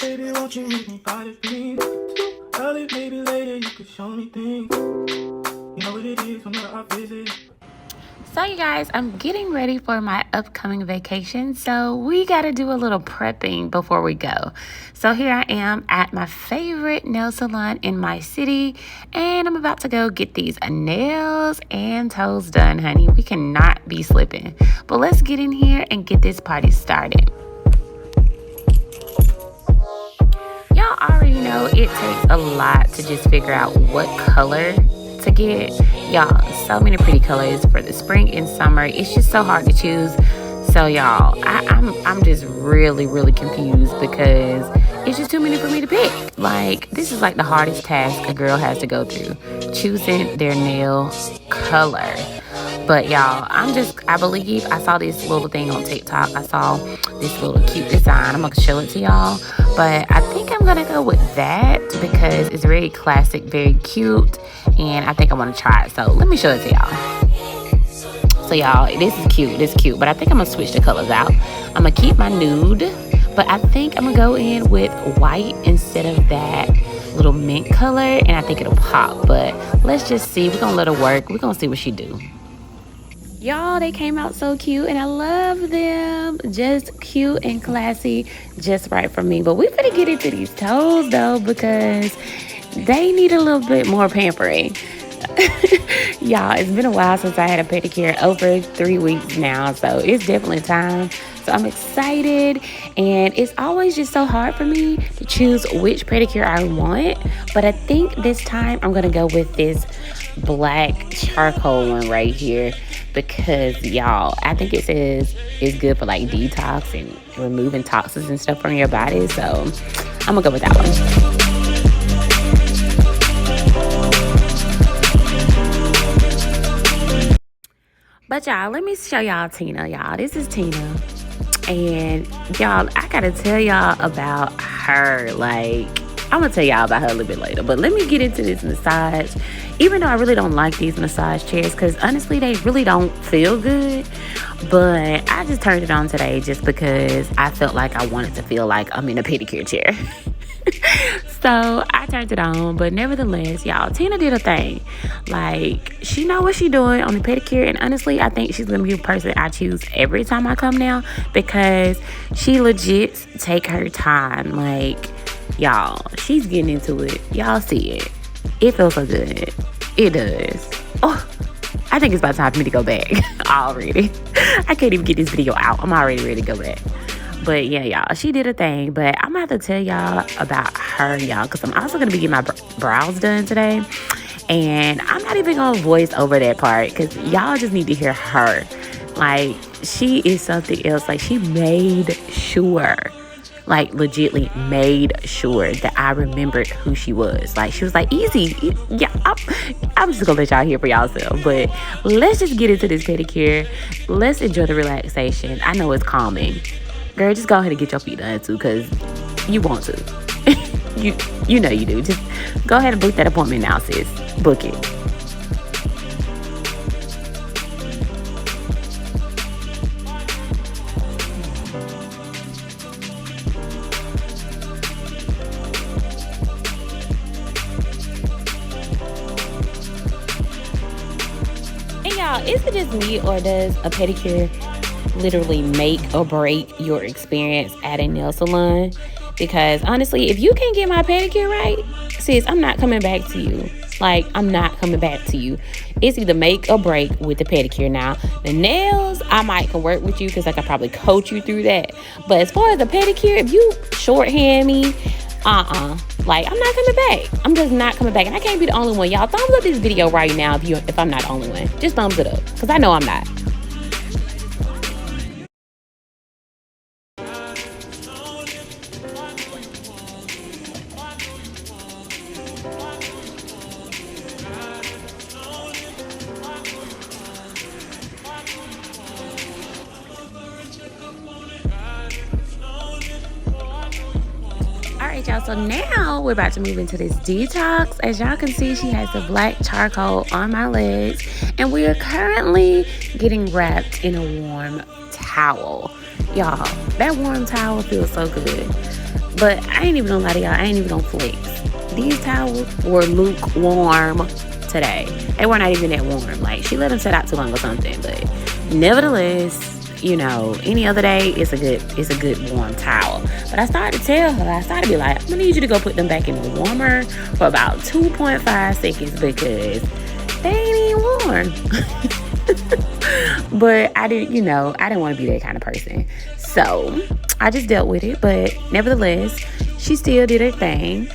baby, won't you meet me by the beach? Too early, maybe later, you could show me things. You know what it is whenever I visit. So you guys, I'm getting ready for my upcoming vacation, so we got to do a little prepping before we go. So here I am at my favorite nail salon in my city, and I'm about to go get these nails and toes done, honey. We cannot be slipping. But let's get in here and get this party started. Y'all already know it takes a lot to just figure out what color to get. Y'all, so many pretty colors for the spring and summer. It's just so hard to choose. So y'all, I'm just really confused because it's just too many for me to pick. Like, this is like the hardest task a girl has to go through, choosing their nail color. But y'all, I believe I saw this little thing on TikTok. I saw this little cute design. I'm gonna show it to y'all. But I think I'm gonna go with that because it's very classic, very cute. And I think I wanna try it. So let me show it to y'all. So y'all, this is cute. But I think I'm gonna switch the colors out. I'm gonna keep my nude. But I think I'm gonna go in with white instead of that little mint color. And I think it'll pop. But let's just see. We're gonna let her work. We're gonna see what she do. Y'all, they came out so cute and I love them. Just cute and classy, just right for me. But we're gonna get into these toes though because they need a little bit more pampering. Y'all, it's been a while since I had a pedicure, over 3 weeks now, so it's definitely time. So I'm excited, and it's always just so hard for me to choose which pedicure I want. But I think this time I'm gonna go with this black charcoal one right here because y'all, I think it says it's good for like detox and removing toxins and stuff from your body. So I'm gonna go with that one. But y'all, let me show y'all Tina, y'all. This is Tina. And y'all, I gotta tell y'all about her. Like, I'm gonna tell y'all about her a little bit later. But let me get into this massage. Even though I really don't like these massage chairs, because honestly, they really don't feel good. But I just turned it on today just because I felt like I wanted to feel like I'm in a pedicure chair. So I turned it on, but nevertheless, y'all, Tina did a thing. Like, she know what she doing on the pedicure, and honestly, I think she's gonna be the person I choose every time I come now because she legit take her time. Like, y'all, she's getting into it. Y'all see it. It feels so good. It does. Oh, I think it's about time for me to go back already. I can't even get this video out. I'm already ready to go back. But yeah, y'all, she did a thing. But I'm going to have to tell y'all about her, y'all, because I'm also going to be getting my brows done today. And I'm not even going to voice over that part because y'all just need to hear her. Like, she is something else. Like, she made sure, like, legitly made sure that I remembered who she was. Like, she was like, easy. Yeah, I'm just going to let y'all hear for y'allself. But let's just get into this pedicure. Let's enjoy the relaxation. I know it's calming. Girl, just go ahead and get your feet done too, because you want to. you know you do. Just go ahead and book that appointment now, sis. Book it. And y'all, is it just me or does a pedicure literally make or break your experience at a nail salon? Because honestly, if you can't get my pedicure right, sis, I'm not coming back to you. Like, I'm not coming back to you. It's either make or break with the pedicure. Now, the nails, I might can work with you because I could probably coach you through that. But as far as the pedicure, if you shorthand me, like, I'm not coming back. I'm just not coming back. And I can't be the only one. Y'all, thumbs up this video right now if I'm not the only one. Just thumbs it up, because I know I'm not. Alright, y'all, so now we're about to move into this detox. As y'all can see, she has the black charcoal on my legs, and we are currently getting wrapped in a warm towel. Y'all, that warm towel feels so good. But I ain't even gonna lie to y'all. I ain't even gonna flex. These towels were lukewarm today. They were not even that warm. Like, she let them sit out too long or something. But nevertheless, you know, any other day, it's a good warm towel. But I started to tell her, I started to be like, I'm gonna need you to go put them back in the warmer for about 2.5 seconds because they ain't even warm. But I didn't want to be that kind of person. So I just dealt with it. But nevertheless, she still did her thing.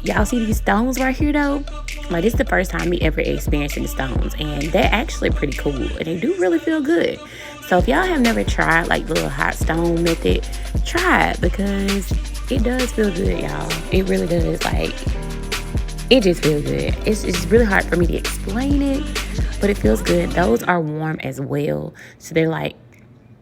Y'all see these stones right here though? Like, this is the first time me ever experiencing the stones, and they're actually pretty cool, and they do really feel good. So if y'all have never tried like the little hot stone method, try it because it does feel good, y'all. It really does. Like, it just feels good. It's really hard for me to explain it, but it feels good. Those are warm as well, so they're like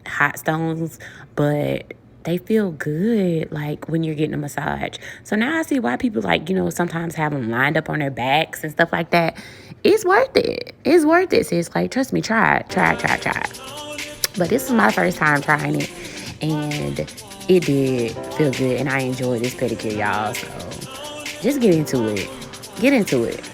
hot stones, but they feel good, like, when you're getting a massage. So now I see why people, like, sometimes have them lined up on their backs and stuff like that. It's worth it. It's worth it, sis. Like, trust me, try it. Try it. But this is my first time trying it, and it did feel good, and I enjoyed this pedicure, y'all. So just get into it. Get into it.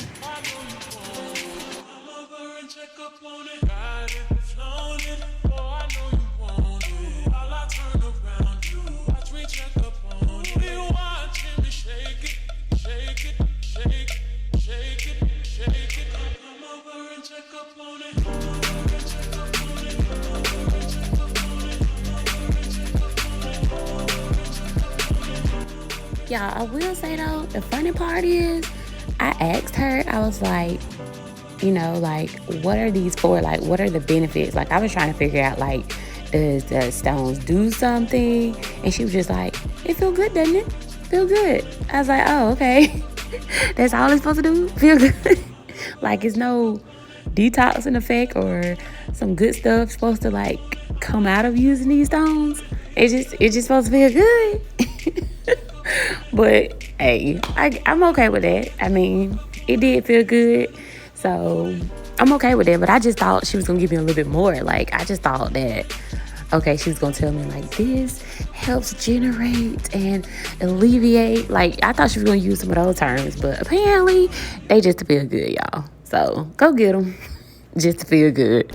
Y'all, I will say though, the funny part is, I asked her, I was like, what are these for? Like, what are the benefits? Like, I was trying to figure out, like, does the stones do something? And she was just like, it feel good, doesn't it? Feel good. I was like, oh, okay. That's all it's supposed to do? Feel good? Like, it's no detoxing effect or some good stuff supposed to, like, come out of using these stones? It's just supposed to feel good. But hey, I'm okay with that. I mean, it did feel good, so I'm okay with that. But I just thought she was gonna give me a little bit more. Like, I just thought that, okay, she was gonna tell me like, this helps generate and alleviate. Like, I thought she was gonna use some of those terms, but apparently they just to feel good, y'all. So go get them, just to feel good.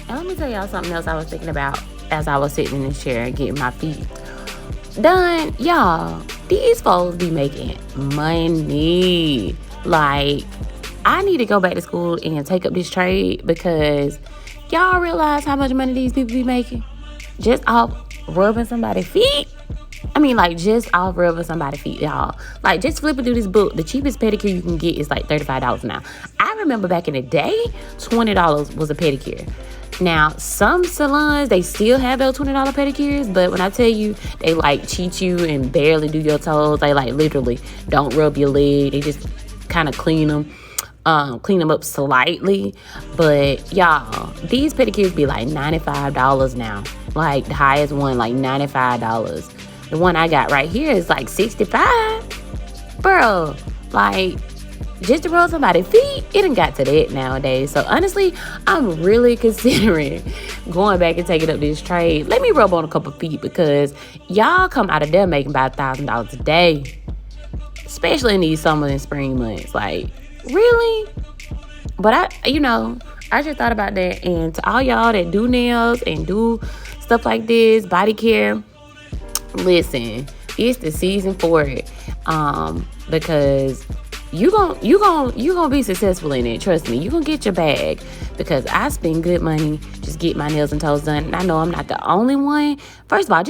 Let me tell y'all something else I was thinking about as I was sitting in this chair and getting my feet done. Y'all, these folks be making money. Like, I need to go back to school and take up this trade because y'all realize how much money these people be making just off rubbing somebody's feet. I mean, like, just off rubbing somebody's feet, y'all. Like, just flipping through this book, the cheapest pedicure you can get is like $35 now. I remember back in the day, $20 was a pedicure. Now, some salons, they still have those $20 pedicures, but when I tell you, they like cheat you and barely do your toes. They like literally don't rub your leg. They just kind of clean them up slightly. But y'all, these pedicures be like $95 now. Like, the highest one, like $95. The one I got right here is like $65. Bro, like, just to rub somebody's feet, it done got to that nowadays. So honestly, I'm really considering going back and taking up this trade. Let me rub on a couple feet because y'all come out of there making about $1,000 a day, especially in these summer and spring months. Like, really? But I just thought about that. And to all y'all that do nails and do stuff like this, body care, listen, it's the season for it. Because you gonna be successful in it. Trust me, you gonna get your bag because I spend good money just get my nails and toes done. And I know I'm not the only one. First of all,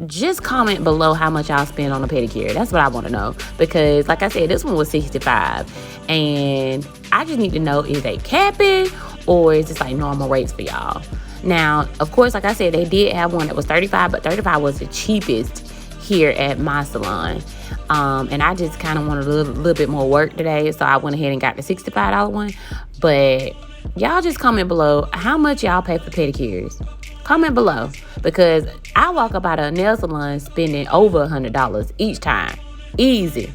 just comment below how much y'all spend on a pedicure. That's what I want to know because, like I said, this one was $65, and I just need to know, is they capping or is this like normal rates for y'all? Now, of course, like I said, they did have one that was $35, but $35 was the cheapest here at my salon. And I just kind of wanted a little bit more work today, so I went ahead and got the $65 one. But y'all just comment below how much y'all pay for pedicures. Comment below because I walk up out of a nail salon spending over $100 each time. Easy.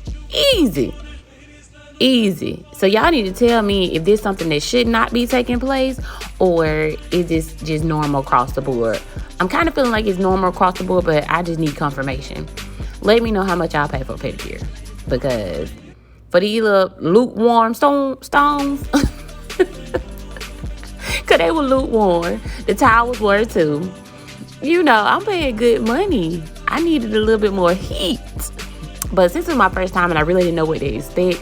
Easy. So y'all need to tell me if there's something that should not be taking place, or is this just normal across the board? I'm kind of feeling like it's normal across the board, but I just need confirmation. Let me know how much y'all pay for a pedicure, because for these little lukewarm stones, because they were lukewarm. The towels were too. You know, I'm paying good money. I needed a little bit more heat. But since it's my first time and I really didn't know what to expect,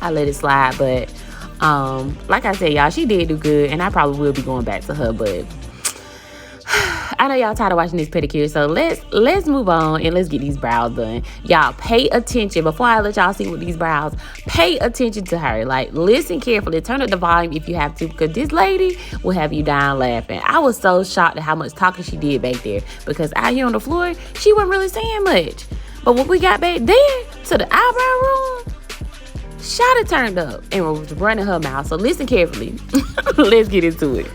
I let it slide. But like I said, y'all, she did do good, and I probably will be going back to her. But I know y'all tired of watching this pedicure, so let's move on and let's get these brows done. Y'all, pay attention. Before I let y'all see with these brows, pay attention to her. Like, listen carefully. Turn up the volume if you have to, because this lady will have you down laughing. I was so shocked at how much talking she did back there, because out here on the floor, she wasn't really saying much. But when we got back there to the eyebrow room, Shada turned up and was running her mouth. So listen carefully. Let's get into it.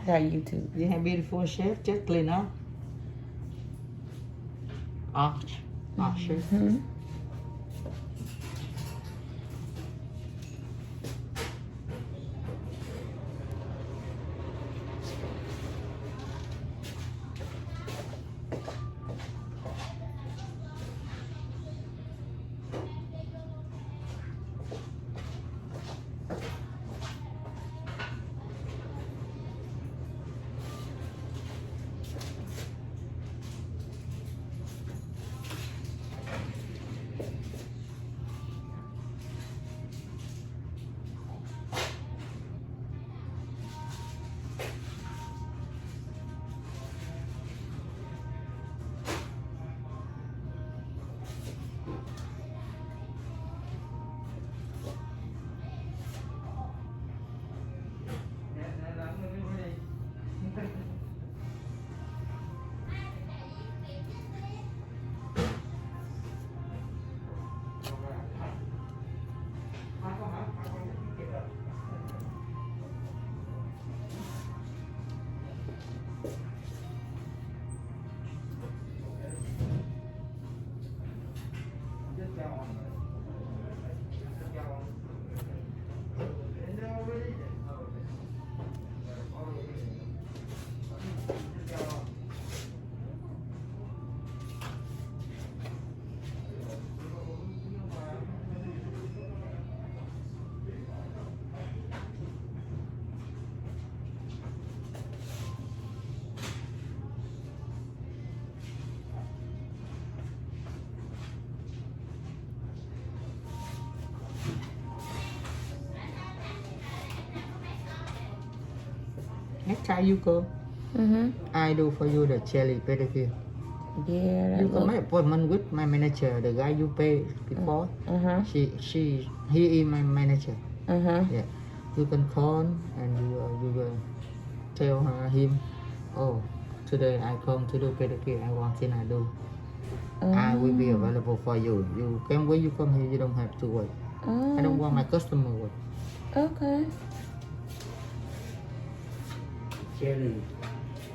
How YouTube? You have beautiful shape, just clean up. Arch. Mm-hmm. Next time you go, I do for you the jelly pedicure. Yeah. You can make appointment with my manager, the guy you pay before. He is my manager. Yeah. You can call and you will tell him, oh, today I come to do pedicure. I want thing I do. I will be available for you. You can when you come here, you don't have to wait. I don't want my customer wait. Okay. Jelly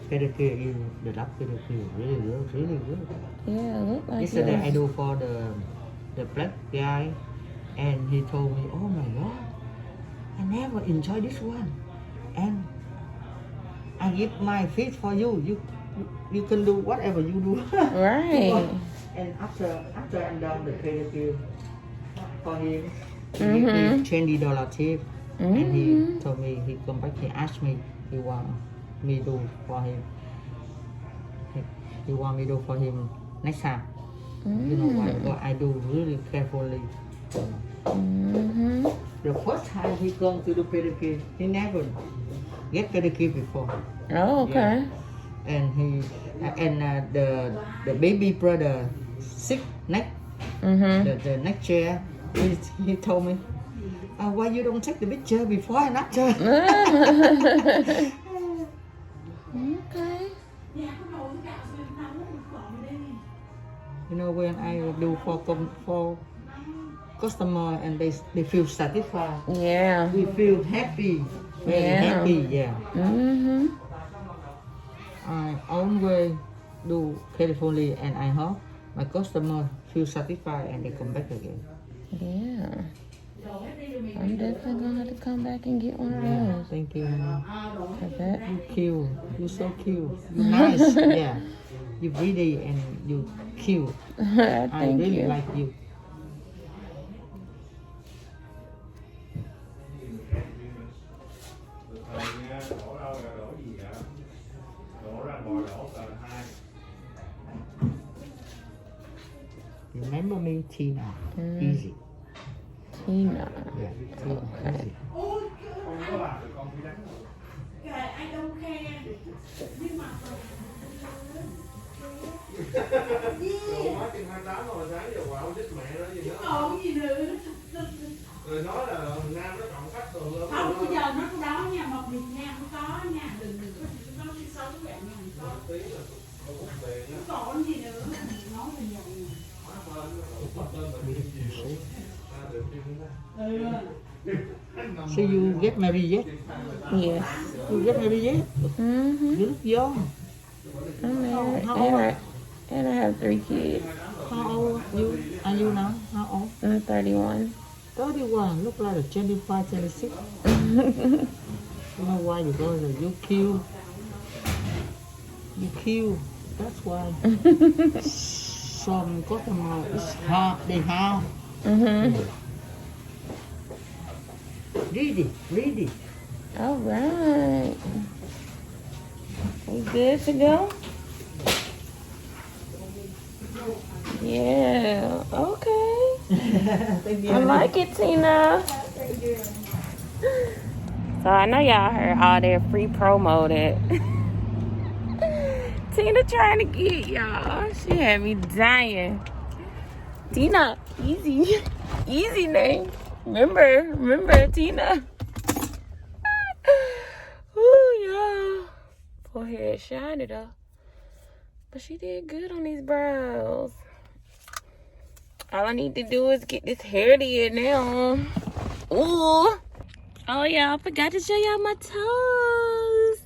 pedicure is the love pedicure, really good. Yeah, look like Yesterday I do for the black guy, and he told me, oh my god, I never enjoyed this one, and I give my feet for you. You can do whatever you do. Right. And after I'm done the pedicure for him, he gave me $20 tip, and he told me he come back. He asked me he want me do for him. He want me do for him next time. You know what I do really carefully. The first time he come to do pedicure, he never get pedicure before. Oh, okay. and the baby brother sick neck, the neck chair. He told me, why you don't take the picture before and after? Okay. You know, when I do for customer and they feel satisfied. Yeah. We feel happy, very happy. Yeah. I always do carefully, and I hope my customer feel satisfied and they come back again. Yeah. I'm definitely gonna have to come back and get one of those. Thank you. That You cute. You so cute. You nice. Yeah. You pretty and you cute. I Thank really you. like you. Remember me, Tina. Easy. Tina. Yeah. Tina. Okay. Easy. Rồi nói là Nam nó chọn khách thường luôn. Không, bây giờ nó có đó nha, một Việt Nam không có nha, đừng có đi xấu vậy nha. Tí là không có tiền á. Còn gì nữa, nói về nhiều. So you get married yet? Yeah. You get married yet? Mm-hmm. You look young. I'm married. How old? And I have 3 kids. How old are you now? How old? I'm 31. 31. Look like a 25, 26. You know why? Because you cute. You cute. That's why. Some customer is hard. They hard. Read it. All right. We good to go? Yeah. Okay. Thank you. I like it, Tina. So I know y'all heard all that free promo that Tina trying to get y'all. She had me dying. Tina, easy. Easy name. Remember Tina. Ooh, y'all. Forehead shiny though. But she did good on these brows. All I need to do is get this hair did now. Ooh. Oh, yeah, I forgot to show y'all my toes.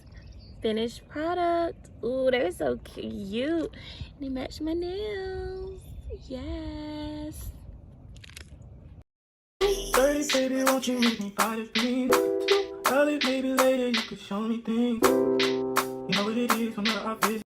Finished product. Ooh, they're so cute. They match my nails. Yes. 30, baby, won't you meet me by the beam? Too early, maybe later, you could show me things. You know what it is, whenever I visit.